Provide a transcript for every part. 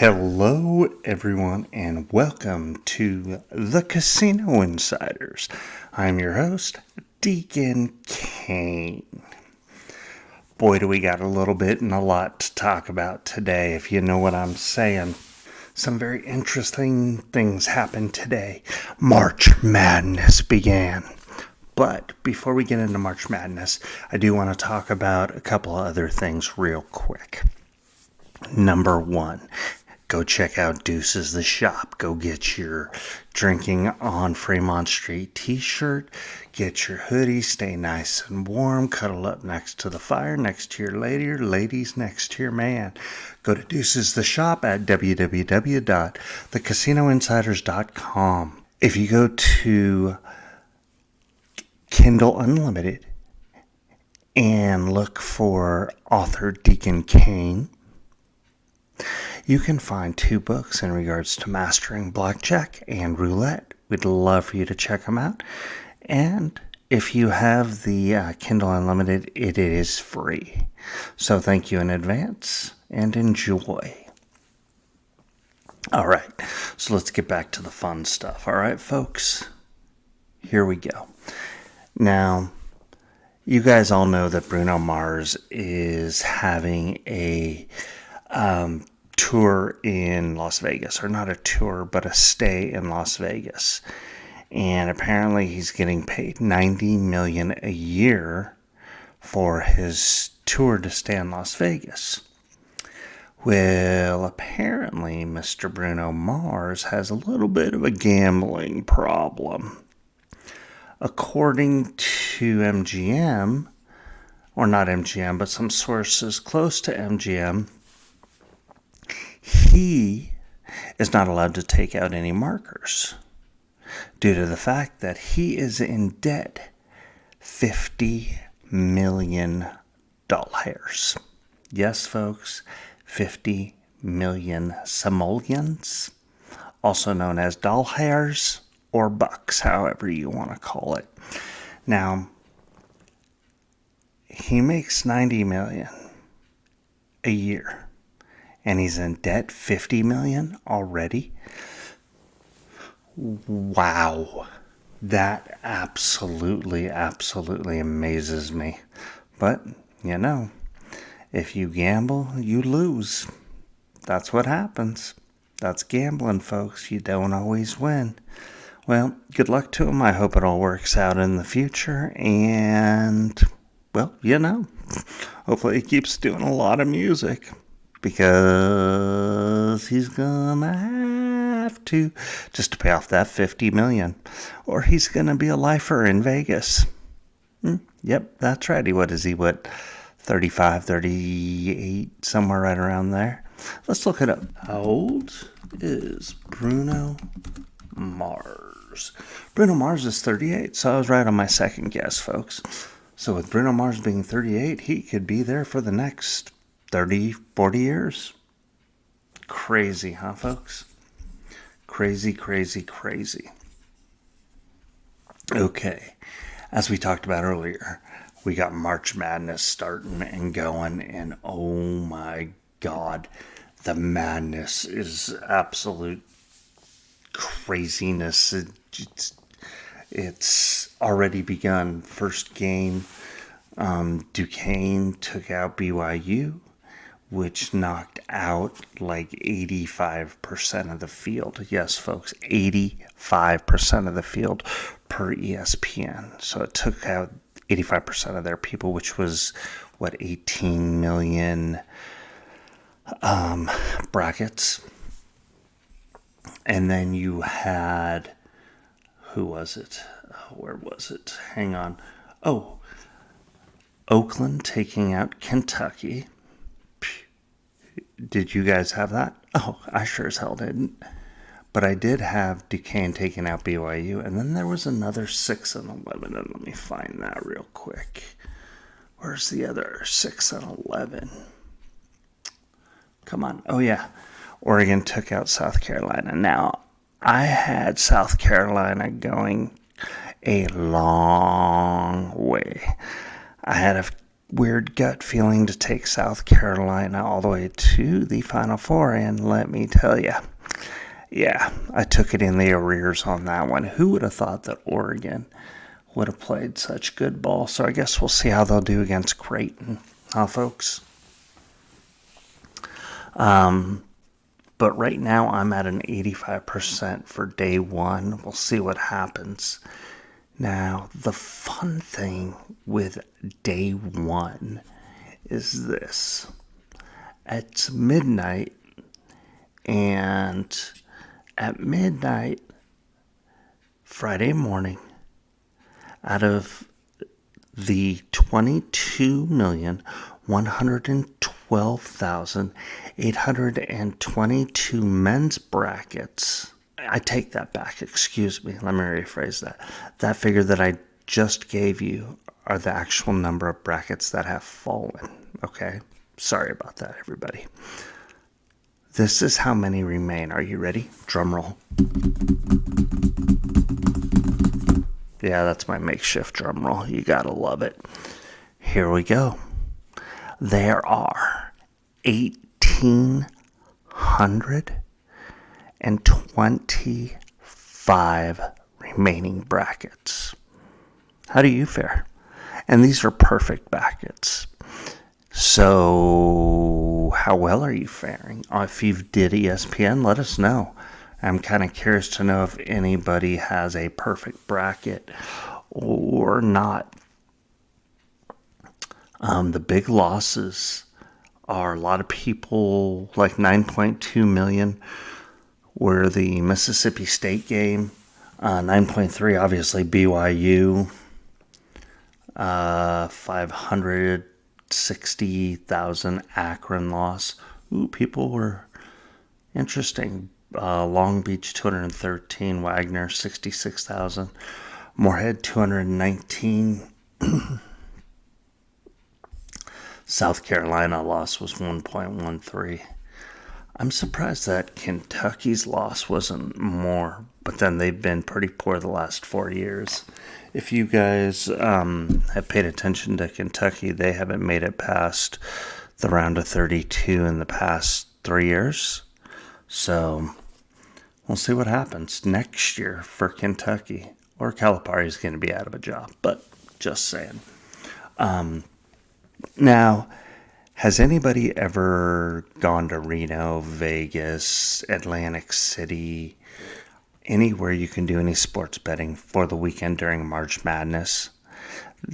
Hello, everyone, and welcome to the Casino Insiders. I'm your host, Deacon Kane. Boy, do we got a little bit and a lot to talk about today, if you know what I'm saying. Some very interesting things happened today. March Madness began. But before we get into March Madness, I do want to talk about a couple of other things real quick. Number one, go check out Deuces the Shop. Go get your Drinking on Fremont Street t-shirt. Get your hoodie. Stay nice and warm. Cuddle up next to the fire, next to your lady, or ladies next to your man. Go to Deuces the Shop at www.thecasinoinsiders.com. If you go to Kindle Unlimited and look for author Deacon Kane, you can find 2 books in regards to mastering blackjack and roulette. We'd love for you to check them out. And if you have the Kindle Unlimited, it is free. So thank you in advance and enjoy. All right, so let's get back to the fun stuff. All right, folks, here we go. Now, you guys all know that Bruno Mars is having a tour in Las Vegas, or not a tour, but a stay in Las Vegas. And apparently he's getting paid $90 million a year for his tour to stay in Las Vegas. Well, apparently Mr. Bruno Mars has a little bit of a gambling problem. According to MGM, or not MGM, but some sources close to MGM, he is not allowed to take out any markers due to the fact that he is in debt $50 million. Yes, folks, 50 million simoleons, also known as doll hairs or bucks, however you want to call it. Now, he makes $90 million a year, and he's in debt $50 million already. Wow. That absolutely amazes me. But, you know, if you gamble, you lose. That's what happens. That's gambling, folks. You don't always win. Well, good luck to him. I hope it all works out in the future. And, well, you know, hopefully he keeps doing a lot of music, because he's gonna have to, just to pay off that $50 million, or he's gonna be a lifer in Vegas. Yep, that's right. What is he, 35, 38, somewhere right around there? Let's look it up. How old is Bruno Mars? Bruno Mars is 38, so I was right on my second guess, folks. So with Bruno Mars being 38, he could be there for the next 30, 40 years. Crazy, huh, folks? Crazy. Okay, as we talked about earlier, we got March Madness starting and going, and oh my God, the madness is absolute craziness. It's already begun. First game, Duquesne took out BYU, which knocked out like 85% of the field. Yes, folks, 85% of the field per ESPN. So it took out 85% of their people, which was, 18 million brackets. And then you had, who was it? Where was it? Hang on. Oh, Oakland taking out Kentucky. Did you guys have that? Oh, I sure as hell didn't. But I did have Duquesne taking out BYU. And then there was another 6 and 11. And let me find that real quick. Where's the other 6 and 11? Come on. Oh, yeah. Oregon took out South Carolina. Now, I had South Carolina going a long way. I had weird gut feeling to take South Carolina all the way to the Final Four, and let me tell you, yeah, I took it in the arrears on that one. Who would have thought that Oregon would have played such good ball? So I guess we'll see how they'll do against Creighton, huh, folks? But right now I'm at an 85% for day one. We'll see what happens. Now, the fun thing with day one is this. It's midnight, and at midnight, Friday morning, out of the 22,112,822 men's brackets, I take that back, excuse me, let me rephrase that. That figure that I just gave you are the actual number of brackets that have fallen, okay? Sorry about that, everybody. This is how many remain. Are you ready? Drum roll. Yeah, that's my makeshift drum roll. You gotta love it. Here we go. There are 1,825 remaining brackets. How do you fare? And these are perfect brackets. So, how well are you faring? If you did ESPN, let us know. I'm kind of curious to know if anybody has a perfect bracket or not. The big losses are a lot of people, like 9.2 million, were the Mississippi State game. 9.3, obviously, BYU. 560,000 Akron loss. Ooh, people were interesting. Long Beach 213, Wagner 66,000, Moorhead 219. South Carolina loss was 1.13. I'm surprised that Kentucky's loss wasn't more, but then they've been pretty poor the last 4 years. If you guys have paid attention to Kentucky, they haven't made it past the round of 32 in the past 3 years. So we'll see what happens next year for Kentucky. Or Calipari's going to be out of a job, but just saying. Now, has anybody ever gone to Reno, Vegas, Atlantic City, anywhere you can do any sports betting for the weekend during March Madness?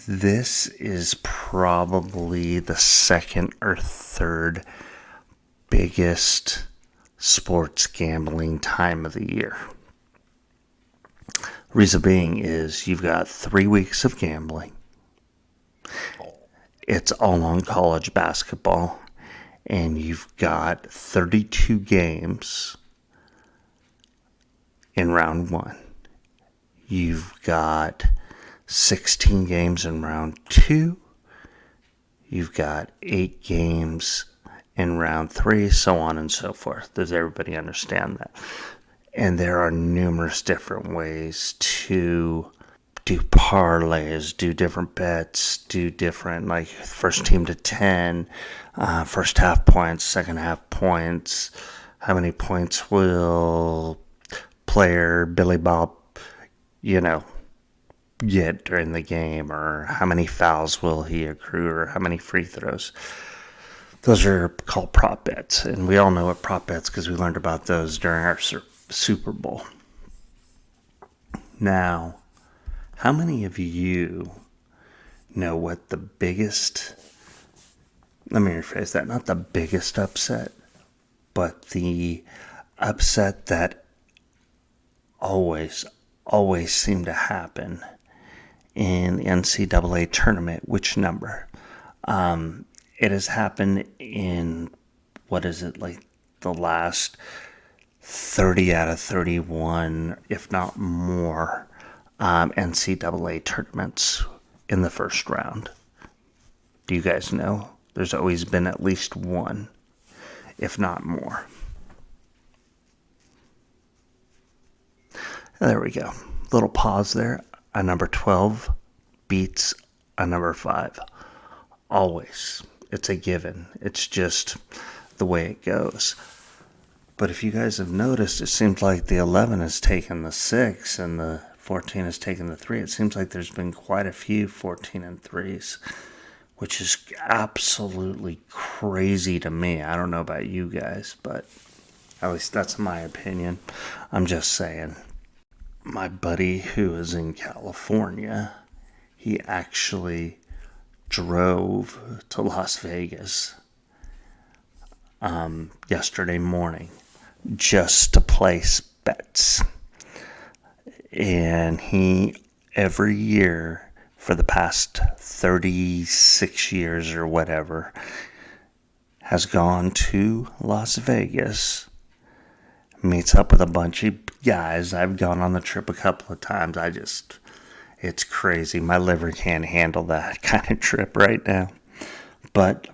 This is probably the second or third biggest sports gambling time of the year. Reason being is you've got 3 weeks of gambling. It's all on college basketball, and you've got 32 games in round one. You've got 16 games in round two. You've got 8 games in round 3, so on and so forth. Does everybody understand that? And there are numerous different ways to do parlays, do different bets, do different, like first team to 10, first half points, second half points, how many points will player Billy Bob, get during the game, or how many fouls will he accrue, or how many free throws. Those are called prop bets, and we all know what prop bets because we learned about those during our Super Bowl. Now, how many of you know what the biggest, let me rephrase that, not the biggest upset, but the upset that always seemed to happen in the NCAA tournament? Which number? It has happened in, the last 30 out of 31, if not more, NCAA tournaments in the first round. Do you guys know? There's always been at least one, if not more. There we go. Little pause there. A number 12 beats a number 5. Always. It's a given. It's just the way it goes. But if you guys have noticed, it seems like the 11 has taken the 6 and the 14 has taken the 3. It seems like there's been quite a few 14 and 3s, which is absolutely crazy to me. I don't know about you guys, but at least that's my opinion. I'm just saying. My buddy who is in California, he actually drove to Las Vegas yesterday morning just to place bets. And he, every year for the past 36 years or whatever, has gone to Las Vegas, meets up with a bunch of guys. I've gone on the trip a couple of times. It's crazy. My liver can't handle that kind of trip right now. But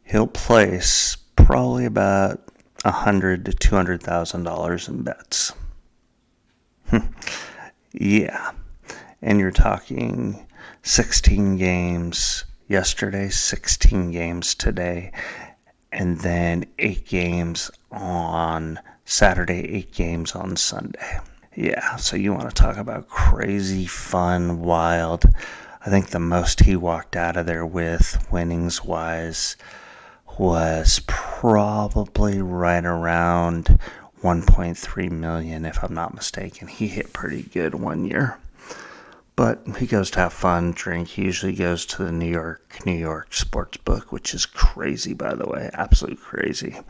he'll place probably about $100,000 to $200,000 in bets. Yeah. And you're talking 16 games yesterday, 16 games today, and then 8 games on Saturday, 8 games on Sunday. Yeah, so you want to talk about crazy, fun, wild. I think the most he walked out of there with, winnings-wise, was probably right around 1.3 million, if I'm not mistaken. He hit pretty good one year. But he goes to have fun, drink. He usually goes to the New York sports book, which is crazy, by the way. Absolutely crazy.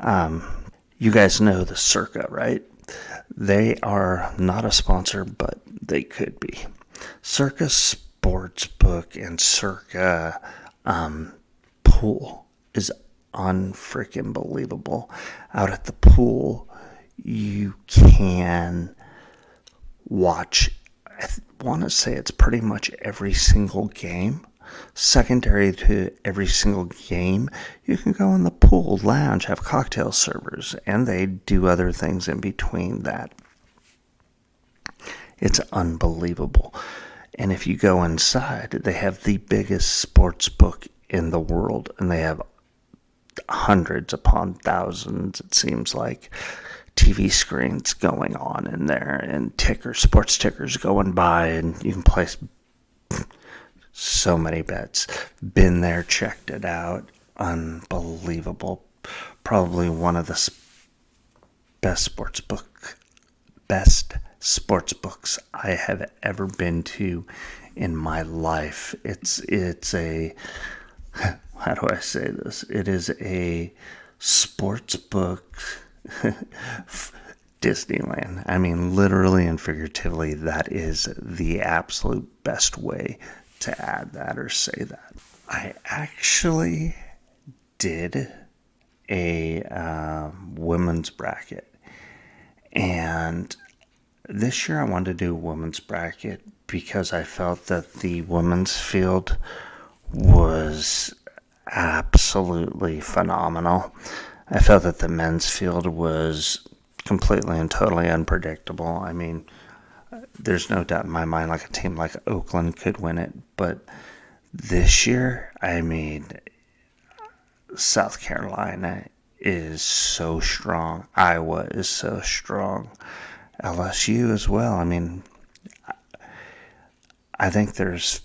You guys know the Circa, right? They are not a sponsor, but they could be. Circa Sportsbook and Circa Pool is unfreaking believable. Out at the pool, you can watch, I want to say it's pretty much every single game. Secondary to every single game, you can go in the pool lounge, have cocktail servers, and they do other things in between that. It's unbelievable. And if you go inside, they have the biggest sports book in the world, and they have hundreds upon thousands, it seems like, TV screens going on in there, and sports tickers going by, and you can place so many bets. Been there, checked it out. Unbelievable. Probably one of the best sports books I have ever been to in my life. It's a, how do I say this? It is a sports book Disneyland. I mean, literally and figuratively, that is the absolute best way to add that or say that. I actually did a women's bracket, and this year I wanted to do a women's bracket because I felt that the women's field was absolutely phenomenal. I felt that the men's field was completely and totally unpredictable. I mean, there's no doubt in my mind like a team like Oakland could win it, but this year, I mean, South Carolina is so strong. Iowa is so strong. LSU as well. I mean, I think there's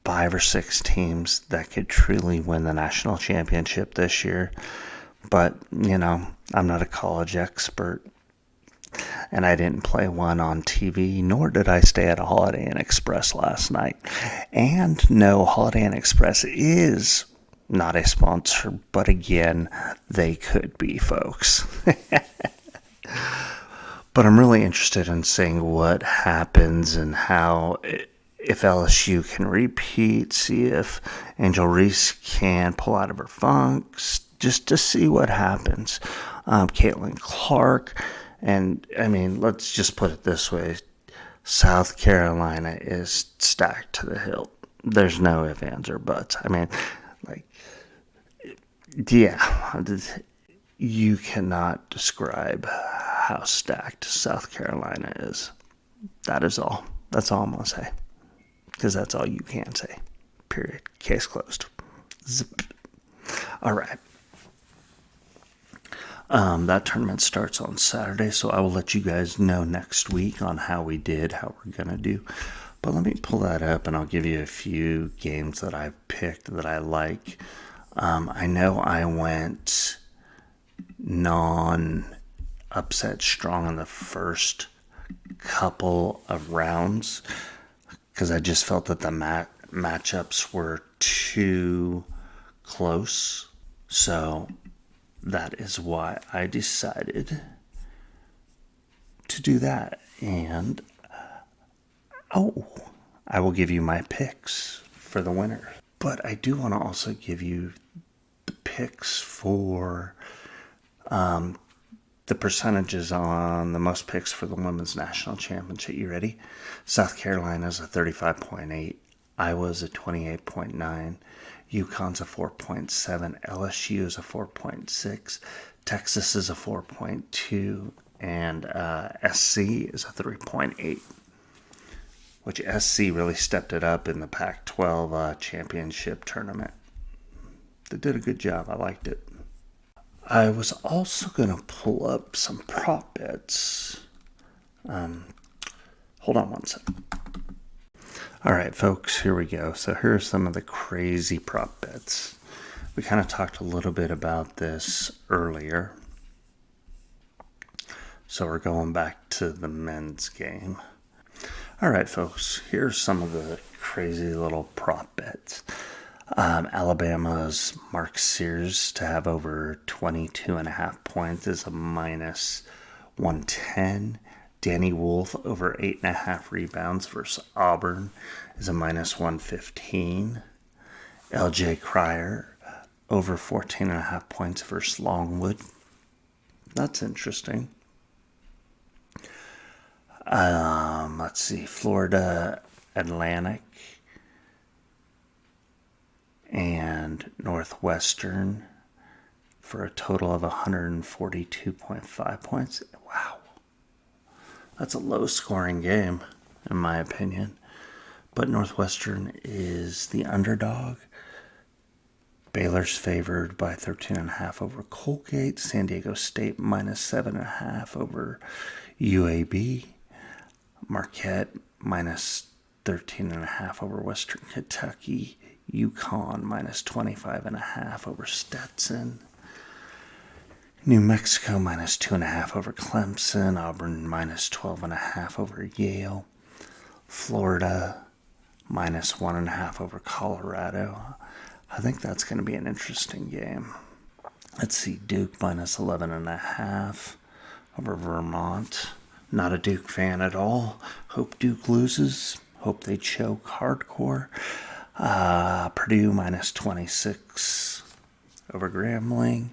5 or 6 teams that could truly win the national championship this year. But, I'm not a college expert, and I didn't play one on TV, nor did I stay at a Holiday Inn Express last night. And no, Holiday Inn Express is not a sponsor, but again, they could be, folks. But I'm really interested in seeing what happens and how, if LSU can repeat, see if Angel Reese can pull out of her funks, just to see what happens. Caitlin Clark, and I mean, let's just put it this way. South Carolina is stacked to the hilt. There's no ifs, ands, or buts. I mean, yeah, you cannot describe how stacked South Carolina is. That is all. That's all I'm going to say. Because that's all you can say. Period. Case closed. Zip. All right. That tournament starts on Saturday, so I will let you guys know next week on how we did, how we're going to do. But let me pull that up, and I'll give you a few games that I've picked that I like. I know I went non-upset strong in the first couple of rounds because I just felt that the matchups were too close. So that is why I decided to do that. And I will give you my picks for the winner. But I do want to also give you the picks for the percentages on the most picks for the Women's National Championship. You ready? South Carolina's a 35.8. Iowa's a 28.9. UConn's a 4.7. LSU is a 4.6. Texas is a 4.2. And SC is a 3.8. Which SC really stepped it up in the Pac-12 championship tournament. They did a good job. I liked it. I was also going to pull up some prop bets. Hold on one second. All right, folks, here we go. So here are some of the crazy prop bets. We kind of talked a little bit about this earlier. So we're going back to the men's game. All right, folks, here's some of the crazy little prop bets. Alabama's Mark Sears to have over 22.5 points is a minus 110. Danny Wolf over 8.5 rebounds versus Auburn is a minus 115. LJ Cryer over 14.5 points versus Longwood. That's interesting. Let's see, Florida Atlantic and Northwestern for a total of 142.5 points. Wow. That's a low-scoring game, in my opinion. But Northwestern is the underdog. Baylor's favored by 13.5 over Colgate. San Diego State minus 7.5 over UAB. Marquette minus 13.5 over Western Kentucky. UConn minus 25.5 over Stetson. New Mexico minus 2.5 over Clemson. Auburn minus 12.5 over Yale. Florida minus 1.5 over Colorado. I think that's going to be an interesting game. Let's see, Duke minus 11.5 over Vermont. Not a Duke fan at all. Hope Duke loses. Hope they choke hardcore. Purdue minus 26 over Grambling.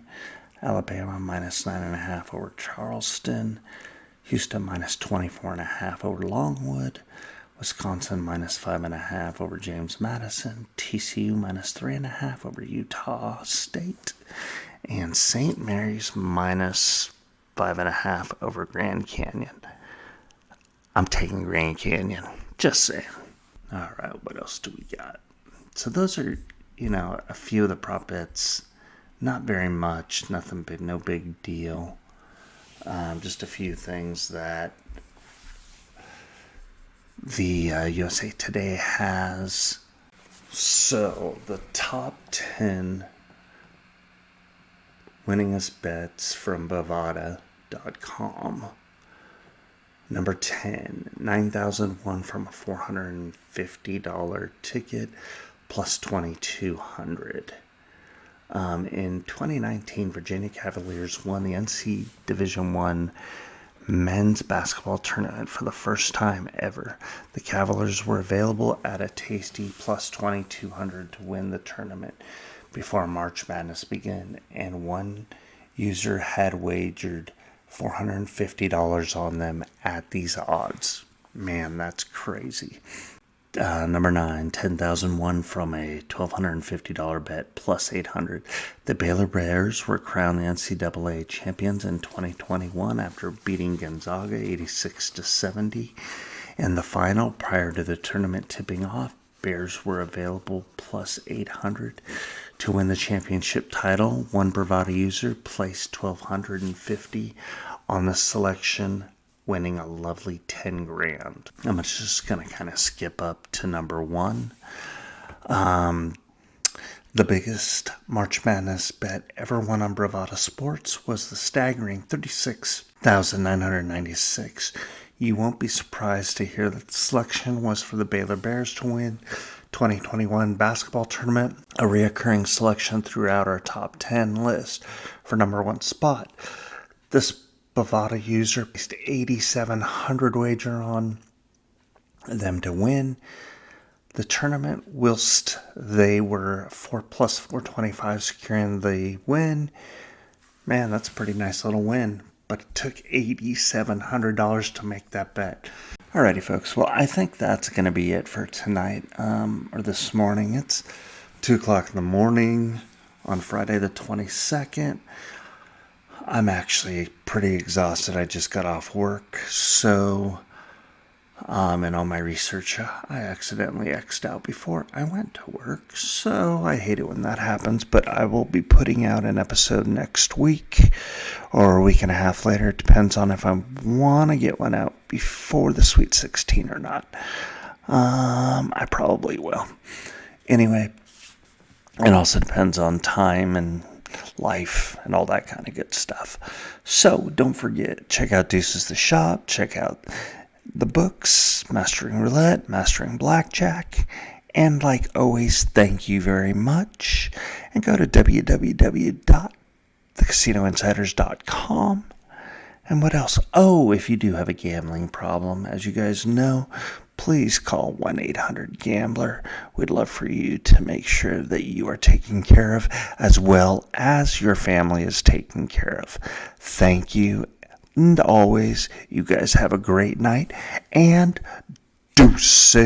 Alabama minus 9.5 over Charleston. Houston minus 24.5 over Longwood. Wisconsin minus 5.5 over James Madison. TCU minus 3.5 over Utah State. And St. Mary's minus 5.5 over Grand Canyon. I'm taking Grand Canyon. Just saying. All right, what else do we got? So those are, a few of the prop bets. Not very much. Nothing big. No big deal. Just a few things that the USA Today has. So the top 10 winningest bets from Bovada.com. Number 10, 9,001 from a $450 ticket plus 2,200. In 2019, Virginia Cavaliers won the NC Division I men's basketball tournament for the first time ever. The Cavaliers were available at a tasty plus 2,200 to win the tournament before March Madness began, and one user had wagered $450 on them at these odds. Man, that's crazy. Number 9, 10,001 from a $1,250 bet plus 800. The Baylor Bears were crowned the NCAA champions in 2021 after beating Gonzaga 86-70. In the final, prior to the tournament tipping off, Bears were available plus 800 to win the championship title. One Bravada user placed 1,250 on the selection, winning a lovely 10 grand. I'm just going to kind of skip up to number one. The biggest March Madness bet ever won on Bravada Sports was the staggering $36,996. You won't be surprised to hear that the selection was for the Baylor Bears to win 2021 basketball tournament, a reoccurring selection throughout our top 10 list for number one spot. This Bovada user placed 8,700 wager on them to win the tournament, whilst they were 4 plus 425 securing the win. Man, that's a pretty nice little win, but it took $8,700 to make that bet. Alrighty, folks. Well, I think that's going to be it for tonight, or this morning. It's 2 o'clock in the morning on Friday the 22nd. I'm actually pretty exhausted. I just got off work, so in all my research, I accidentally X'd out before I went to work, so I hate it when that happens, but I will be putting out an episode next week, or a week and a half later. It depends on if I want to get one out before the Sweet 16 or not. I probably will. Anyway, it also depends on time and life and all that kind of good stuff. So don't forget, check out Deuces the Shop, check out the books, Mastering Roulette, Mastering Blackjack, and like always, thank you very much. And go to www.thecasinoinsiders.com. And what else? Oh, if you do have a gambling problem, as you guys know, please call 1-800-GAMBLER. We'd love for you to make sure that you are taken care of as well as your family is taken care of. Thank you. And always, you guys have a great night, and deuces.